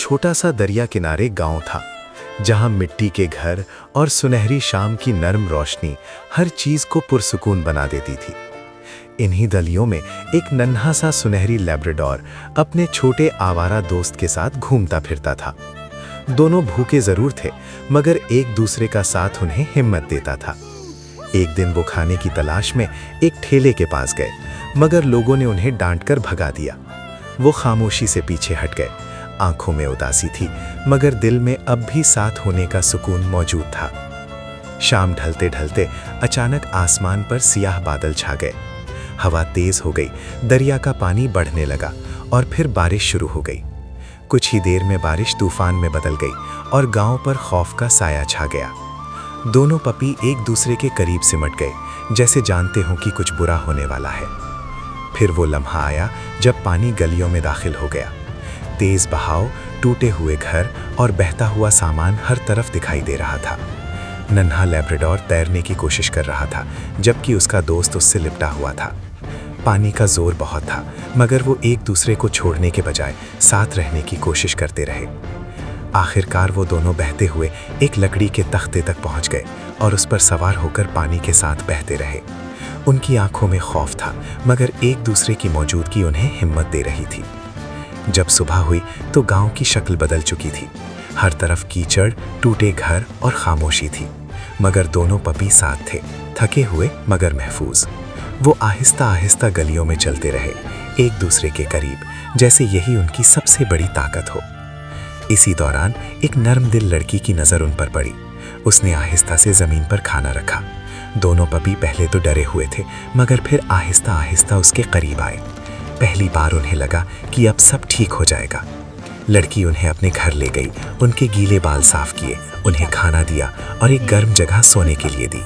छोटा सा दरिया किनारे गांव था, जहां मिट्टी के घर और सुनहरी शाम की नर्म रोशनी हर चीज को पुरसुकून बना देती थी। इन्हीं गलियों में एक नन्हा सा सुनहरी लैब्राडोर अपने छोटे आवारा दोस्त के साथ घूमता फिरता था। दोनों भूखे जरूर थे, मगर एक दूसरे का साथ उन्हें हिम्मत देता था। एक दिन वो खाने की तलाश में एक ठेले के पास गए, मगर लोगों ने उन्हें डांटकर भगा दिया। वो खामोशी से पीछे हट गए। आंखों में उदासी थी, मगर दिल में अब भी साथ होने का सुकून मौजूद था। शाम ढलते ढलते अचानक आसमान पर सियाह बादल छा गए। हवा तेज हो गई, दरिया का पानी बढ़ने लगा और फिर बारिश शुरू हो गई। कुछ ही देर में बारिश तूफान में बदल गई और गांव पर खौफ का साया छा गया। दोनों पपी एक दूसरे के करीब सिमट गए, जैसे जानते हों कि कुछ बुरा होने वाला है। फिर वो लम्हा आया जब पानी गलियों में दाखिल हो गया। तेज बहाव, टूटे हुए घर और बहता हुआ सामान हर तरफ दिखाई दे रहा था। नन्हा लैब्राडोर तैरने की कोशिश कर रहा था, जबकि उसका दोस्त उससे लिपटा हुआ था। पानी का जोर बहुत था, मगर वो एक दूसरे को छोड़ने के बजाय साथ रहने की कोशिश करते रहे। आखिरकार वो दोनों बहते हुए एक लकड़ी के तख्ते तक पहुंच गए और उस पर सवार होकर पानी के साथ बहते रहे। उनकी आंखों में खौफ था, मगर एक दूसरे की मौजूदगी उन्हें हिम्मत दे रही थी। जब सुबह हुई तो गांव की शक्ल बदल चुकी थी। हर तरफ कीचड़, टूटे घर और खामोशी थी, मगर दोनों पपी साथ थे, थके हुए मगर महफूज। वो आहिस्ता आहिस्ता गलियों में चलते रहे, एक दूसरे के करीब, जैसे यही उनकी सबसे बड़ी ताकत हो। इसी दौरान एक नर्म दिल लड़की की नज़र उन पर पड़ी। उसने आहिस्ता से ज़मीन पर खाना रखा। दोनों पपी पहले तो डरे हुए थे, मगर फिर आहिस्ता आहिस्ता उसके करीब आए। पहली बार उन्हें लगा कि अब सब ठीक हो जाएगा। लड़की उन्हें अपने घर ले गई, उनके गीले बाल साफ किए, उन्हें खाना दिया और एक गर्म जगह सोने के लिए दी।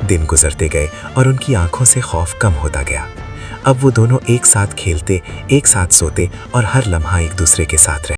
दिन गुजरते गए और उनकी आंखों से खौफ कम होता गया। अब वो दोनों एक साथ खेलते, एक साथ सोते और हर लम्हा एक दूसरे के साथ रहते।